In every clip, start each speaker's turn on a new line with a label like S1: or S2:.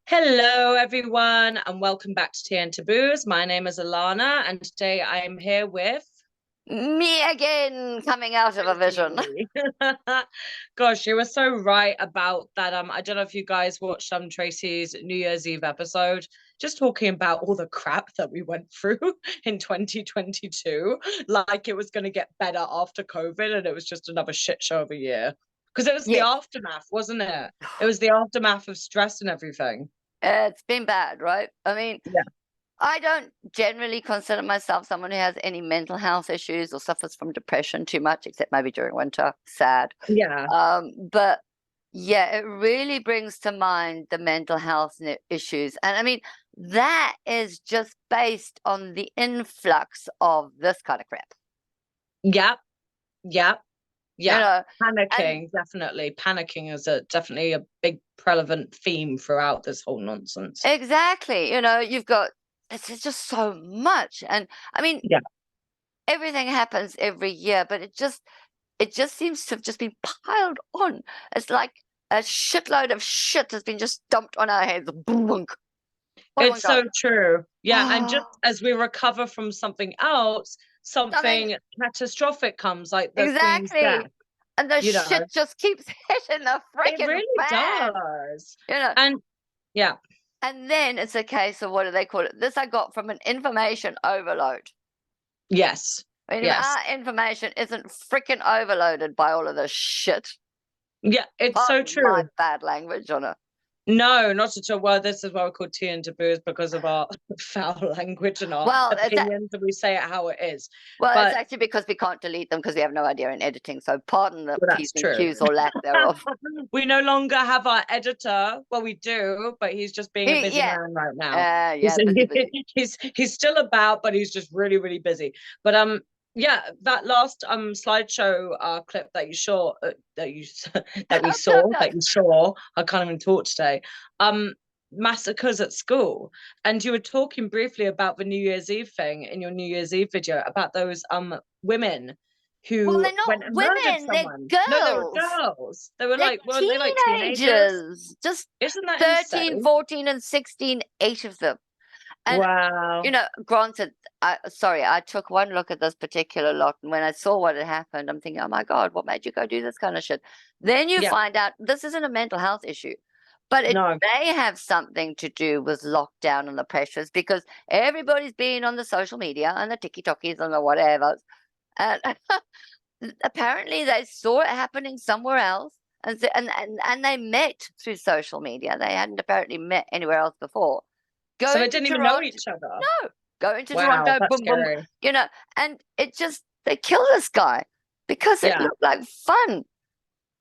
S1: Hello, everyone, and welcome back to Tea and Taboos. My name is Alana, and today I am here with
S2: Me again, coming out of a vision.
S1: Tracy. Gosh, you were so right about that. I don't know if you guys watched Tracy's New Year's Eve episode, just talking about all the crap that we went through in 2022, like it was going to get better after COVID, and it was just another shit show of a year. Because it was the
S2: Yes,
S1: aftermath, wasn't it? It was the aftermath of stress and everything.
S2: it's been bad, right? I mean,
S1: Yeah.
S2: I don't generally consider myself someone who has any mental health issues or suffers from depression too much, except maybe during winter. Sad.
S1: Yeah.
S2: But yeah, it really brings to mind the mental health issues. And I mean, that is just based on the influx of this kind of crap.
S1: Yep. Yep.
S2: You
S1: Yeah.
S2: know, and
S1: Panicking, definitely. Panicking is definitely a big prevalent theme throughout this whole nonsense.
S2: exactly, you've got it's just so much. And I mean,
S1: Yeah.
S2: everything happens every year, but it just seems to have just been piled on. It's like a shitload of shit has been just dumped on our heads. Boom. What do we
S1: It's so
S2: go?
S1: true. Yeah. And just
S2: Oh,
S1: as we recover from something else,
S2: something
S1: something catastrophic comes, like the Queen's
S2: exactly.
S1: death,
S2: And the
S1: you know.
S2: shit just keeps hitting the
S1: It
S2: freaking
S1: really
S2: fan.
S1: does.
S2: You know,
S1: And yeah.
S2: and then it's a case of, what do they call it? This I got from an information overload.
S1: Yes.
S2: I mean, if
S1: Yes.
S2: our information isn't freaking overloaded by all of this shit,
S1: Yeah. It's so
S2: pardon my
S1: true.
S2: bad language on it.
S1: No, not at all. Well, this is why we're called tea and taboos because of our foul language and our
S2: Well,
S1: opinions, and we say it how it is.
S2: it's
S1: But
S2: actually because we can't delete them because we have no idea in editing. So pardon the
S1: well,
S2: P's
S1: that's
S2: and
S1: true.
S2: Q's or lack thereof.
S1: We no longer have our editor. Well, we do, but he's just being a busy
S2: Yeah,
S1: man right now. He's
S2: yeah, busy, busy.
S1: he's still about, but he's just really, really busy. But yeah, that last slideshow clip that you saw that you that we saw that you saw, I can't even talk today. Massacres at school, and you were talking briefly about the New Year's Eve thing in your New Year's Eve video about those women
S2: Well,
S1: who
S2: they're not
S1: went and murdered
S2: women, they're
S1: someone. No, they were
S2: girls.
S1: girls. They were
S2: They're
S1: like, weren't they like teenagers?
S2: teenagers. Just
S1: Isn't that
S2: 13,
S1: insane?
S2: 14, and 16, eight of them. And
S1: Wow.
S2: granted, I took one look at this particular lot, and when I saw what had happened, I'm thinking, oh my God, what made you go do this kind of shit? Then you
S1: Yeah.
S2: find out this isn't a mental health issue, but it
S1: No.
S2: may have something to do with lockdown and the pressures because everybody's been on the social media and the TikTokies and the whatever. And apparently they saw it happening somewhere else. And they met through social media. They hadn't apparently met anywhere else before.
S1: So they
S2: Going to
S1: didn't even know
S2: Toronto,
S1: each other.
S2: no, going to
S1: Wow,
S2: Toronto,
S1: that's
S2: boom, boom,
S1: scary.
S2: and it just, they killed this guy because it
S1: Yeah,
S2: looked like fun.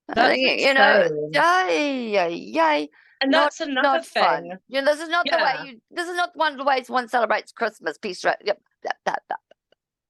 S1: that's insane.
S2: Yay, yay, yay.
S1: And
S2: Not,
S1: that's another
S2: not fun.
S1: thing.
S2: This is not the way
S1: Yeah.
S2: this is not one of the ways one celebrates Christmas. Peace, right? Yep, that.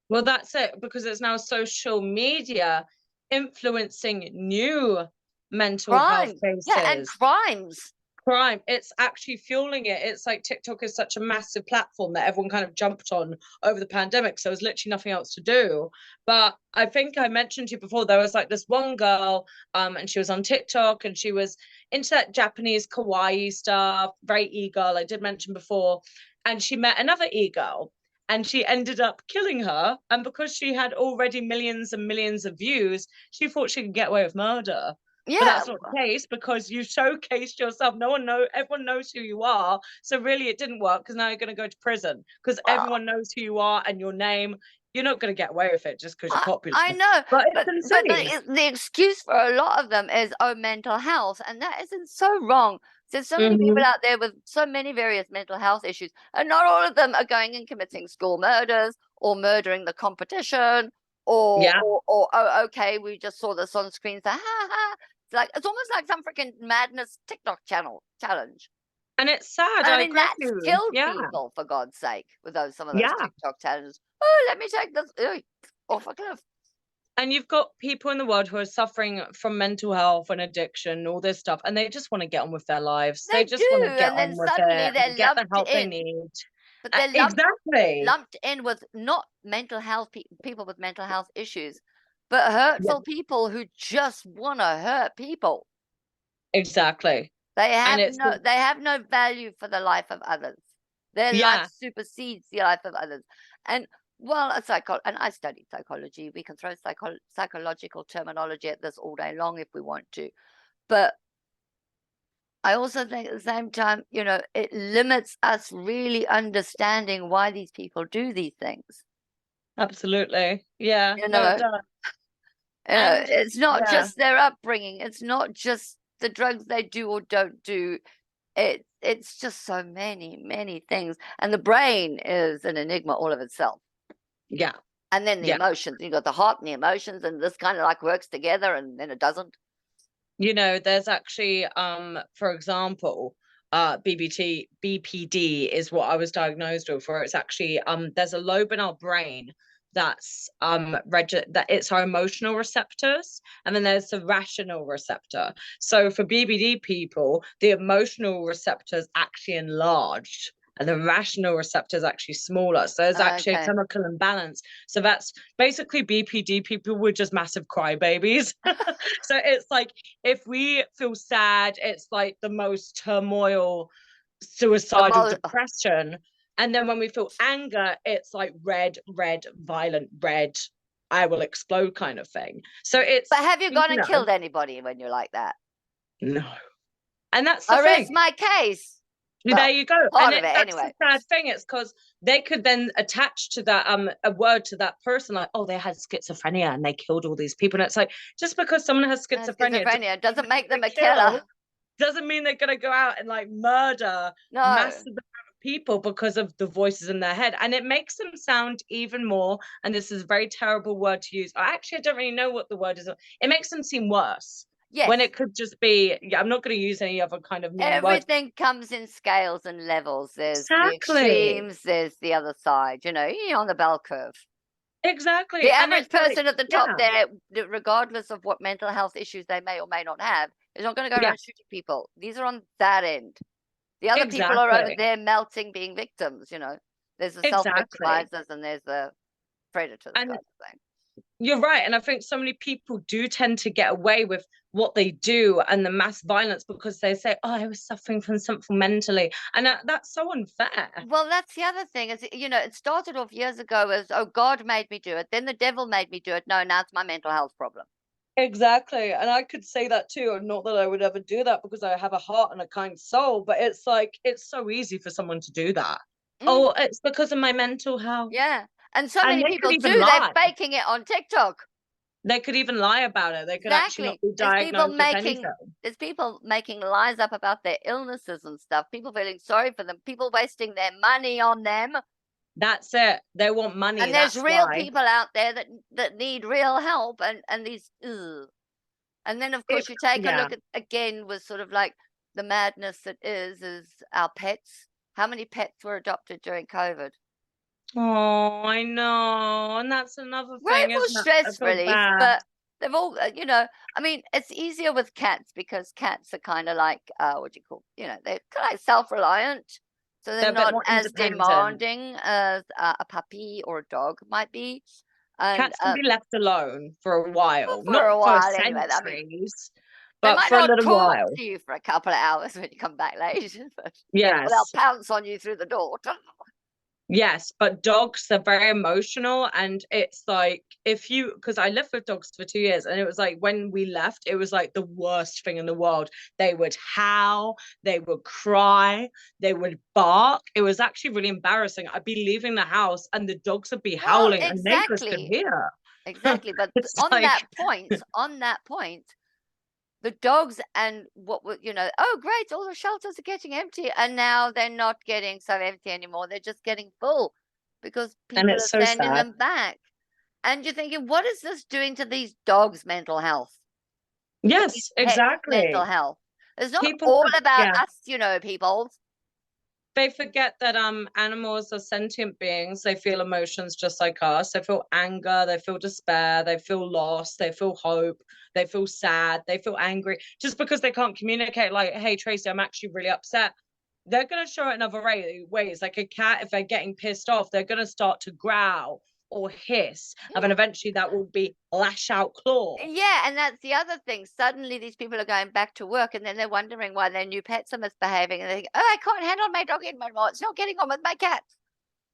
S1: Well, that's it, because it's now social media influencing new mental health
S2: Crime. Yeah, and
S1: cases.
S2: crimes.
S1: Crime, it's actually fueling it. It's like TikTok is such a massive platform that everyone kind of jumped on over the pandemic, so there's literally nothing else to do. But I think I mentioned to you before, there was like this one girl, and she was on TikTok, and she was into that Japanese kawaii stuff, very e-girl, I did mention before. And she met another e-girl, and she ended up killing her, and because she had already millions and millions of views, she thought she could get away with murder. But
S2: Yeah.
S1: that's not the case, because you showcased yourself. No one know, everyone knows who you are. So really it didn't work, because now you're going to go to prison because
S2: Well,
S1: everyone knows who you are and your name. You're not going to get away with it just because you're popular.
S2: I know,
S1: But it's
S2: but
S1: insane.
S2: the excuse for a lot of them is, oh, mental health, and that isn't so wrong. There's so many people
S1: Mm-hmm.
S2: out there with so many various mental health issues, and not all of them are going and committing school murders or murdering the competition,
S1: Yeah.
S2: or oh, okay, we just saw this on screen, so ha ha. It's almost like some freaking madness TikTok challenge.
S1: And it's sad.
S2: I
S1: I
S2: mean,
S1: agree with
S2: that's
S1: you.
S2: killed
S1: Yeah.
S2: people, for God's sake, with some of those
S1: Yeah.
S2: TikTok challenges. Oh, let me take this off a cliff.
S1: And you've got people in the world who are suffering from mental health and addiction, all this stuff, and they just want to get on with their lives. They
S2: They
S1: just want to
S2: do,
S1: get
S2: and
S1: on
S2: then
S1: with
S2: suddenly
S1: it
S2: they're
S1: and get the
S2: lumped
S1: help they
S2: in,
S1: need.
S2: but they're
S1: Exactly.
S2: lumped in with not mental health people with mental health issues, but
S1: Yeah,
S2: hurtful people who just want to hurt people.
S1: exactly. And it's
S2: they have no value for the life of others. Their life
S1: yeah,
S2: supersedes the life of others. And well, and I studied psychology. We can throw psychological terminology at this all day long if we want to. But I also think at the same time, it limits us really understanding why these people do these things.
S1: absolutely. Yeah,
S2: You
S1: no, it
S2: know,
S1: does. And
S2: it's not
S1: yeah,
S2: just their upbringing. It's not just the drugs they do or don't do. It's just so many, many things. And the brain is an enigma all of itself.
S1: yeah,
S2: And then the
S1: yeah.
S2: emotions. You've got the heart and the emotions, and this kind of like works together, and then it doesn't.
S1: There's actually for example, BPD is what I was diagnosed with, for it's actually there's a lobe in our brain that's that it's our emotional receptors, and then there's the rational receptor. So for BBD people, the emotional receptors actually enlarged and the rational receptor is actually smaller. So there's actually a
S2: Okay.
S1: chemical imbalance. So that's basically BPD people were just massive crybabies. So it's like if we feel sad, it's like the most turmoil, suicidal depression. And then when we feel anger, it's like red, violent, red, I will explode kind of thing. So
S2: But
S1: it's,
S2: have you gone and killed anybody when you're like that?
S1: no. And that's the
S2: I rest
S1: thing.
S2: my case.
S1: There
S2: Well,
S1: you go.
S2: part
S1: And
S2: of it
S1: that's
S2: anyway.
S1: the sad thing. It's because they could then attach to that a word to that person, like, oh, they had schizophrenia and they killed all these people. And it's like, just because someone has schizophrenia
S2: Doesn't make them a killer.
S1: Doesn't mean they're gonna go out and like murder
S2: No.
S1: massive amount of people because of the voices in their head. And it makes them sound even more, and this is a very terrible word to use. Actually, I don't really know what the word is. It makes them seem worse.
S2: Yes.
S1: When it could just be, yeah, I'm not going to use any other kind of mean word.
S2: Everything comes in scales and levels. There's the
S1: Exactly.
S2: extremes, there's the other side, you're on the bell curve.
S1: Exactly.
S2: The
S1: And
S2: average
S1: it's like,
S2: person at the top there, regardless of what mental health issues they may or may not have, is not going to go
S1: yeah,
S2: around shooting people. These are on that end. The other people are over
S1: exactly.
S2: there melting, being victims, There's the
S1: Exactly.
S2: self-victimizers and there's the predators
S1: And
S2: kind of thing.
S1: you're right. And I think so many people do tend to get away with what they do and the mass violence because they say, oh, I was suffering from something mentally. And that's so unfair.
S2: Well, that's the other thing is, it started off years ago as, oh, God made me do it. Then the devil made me do it. No, now it's my mental health problem.
S1: Exactly. And I could say that too. And not that I would ever do that because I have a heart and a kind soul, but it's like, it's so easy for someone to do that.
S2: Mm,
S1: Oh, it's because of my mental health.
S2: yeah. And so
S1: And
S2: many
S1: they could
S2: people
S1: even
S2: do. They're
S1: lie.
S2: faking it on TikTok.
S1: They could even lie about it. They could actually not
S2: Exactly.
S1: be diagnosed with anything.
S2: There's people making lies up about their illnesses and stuff. People feeling sorry for them. People wasting their money on them.
S1: That's it. They want money.
S2: And there's
S1: That's
S2: real
S1: why.
S2: people out there that need real help. And these, ugh. And then of course you take a
S1: Yeah.
S2: look at again with sort of like the madness that is our pets. How many pets were adopted during COVID?
S1: Oh, I know. And that's another
S2: Great
S1: thing,
S2: for
S1: isn't it? I
S2: stress
S1: feel
S2: relief,
S1: bad.
S2: but they've all, I mean, it's easier with cats because cats are kind of like, what do you call, they're kind of like self-reliant. So
S1: They're
S2: they're
S1: a bit
S2: not
S1: more
S2: as
S1: independent.
S2: demanding as a puppy or a dog might be. And
S1: Cats can be left alone for a while,
S2: for
S1: not
S2: a
S1: for
S2: while anyway. I mean,
S1: centuries,
S2: they
S1: but
S2: might
S1: for a
S2: not
S1: little
S2: talk
S1: while.
S2: to you for a couple of hours when you come back late, but or they'll
S1: Yes.
S2: pounce on you through the door.
S1: Yes, but dogs are very emotional. And it's like, if you, because I lived with dogs for 2 years, and it was like when we left, it was like the worst thing in the world. They would howl, they would cry, they would bark. It was actually really embarrassing. I'd be leaving the house and the dogs would be
S2: Well,
S1: howling and neighbors could
S2: exactly.
S1: hear.
S2: Exactly. But
S1: It's like,
S2: on that point, the dogs and what would oh great, all the shelters are getting empty, and now they're not getting so empty anymore, they're just getting full because
S1: and
S2: people
S1: it's
S2: are
S1: so
S2: sending
S1: sad.
S2: them back. And you're thinking, what is this doing to these dogs' mental health, these
S1: Yes,
S2: pets' mental
S1: exactly.
S2: health? It's not
S1: People,
S2: all about
S1: yeah,
S2: us, people.
S1: they forget that animals are sentient beings. They feel emotions just like us. They feel anger, they feel despair, they feel lost, they feel hope, they feel sad, they feel angry. Just because they can't communicate, like, hey Tracy, I'm actually really upset, they're going to show it in other ways. Like a cat, if they're getting pissed off, they're going to start to growl or hiss, and then eventually that will be lash out claw.
S2: Yeah, and that's the other thing. Suddenly these people are going back to work and then they're wondering why their new pets are misbehaving, and they think, oh, I can't handle my dog anymore. It's not getting on with my cat.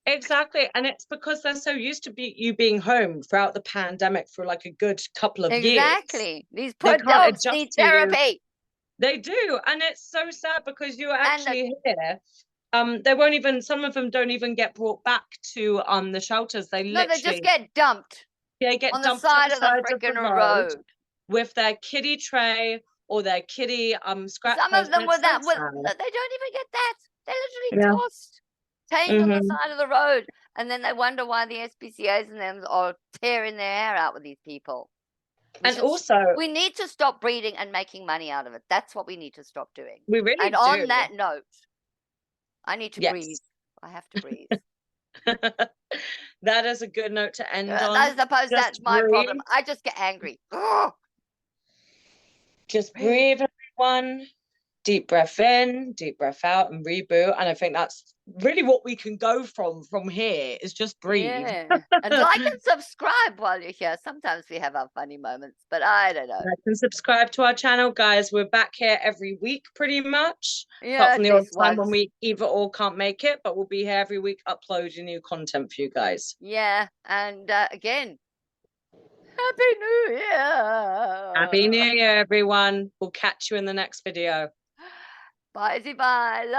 S1: Exactly. And it's because they're so used to you being home throughout the pandemic for like a good couple of years.
S2: Exactly. These
S1: They
S2: poor
S1: can't
S2: dogs
S1: adjust
S2: need
S1: to you.
S2: therapy.
S1: They do. And it's so sad because you're
S2: And
S1: actually here. They won't even, some of them don't even get brought back to the shelters. They
S2: no, they
S1: literally
S2: just get dumped
S1: get
S2: on the
S1: dumped to
S2: side
S1: the
S2: of the
S1: sides of the
S2: freaking
S1: road
S2: road.
S1: with their kitty tray or their kitty scratch
S2: Some
S1: post.
S2: of them
S1: And it's so
S2: without,
S1: sad.
S2: they don't even get that. They're literally
S1: Yeah.
S2: tossed, hanging on the
S1: Mhm.
S2: side of the road. And then they wonder why the SPCAs and them are tearing their hair out with these people.
S1: And also,
S2: we need to stop breeding and making money out of it. That's what we need to stop doing.
S1: we really
S2: And
S1: do.
S2: on that note, I need to
S1: Yes.
S2: breathe. I have to breathe.
S1: That is a good note to end on.
S2: I suppose
S1: Just
S2: that's my
S1: breathe.
S2: problem. I just get angry.
S1: Just breathe, everyone. Deep breath in, deep breath out, and reboot. And I think that's really what we can go from here is just breathe.
S2: Yeah. And like and subscribe while you're here. Sometimes we have our funny moments, but I don't know.
S1: Like and subscribe to our channel, guys. We're back here every week, pretty much.
S2: Yeah,
S1: Apart from the odd time
S2: once.
S1: when we either or can't make it, but we'll be here every week uploading new content for you guys.
S2: Yeah, and again, Happy New Year!
S1: Happy New Year, everyone. We'll catch you in the next video.
S2: Bye, bye.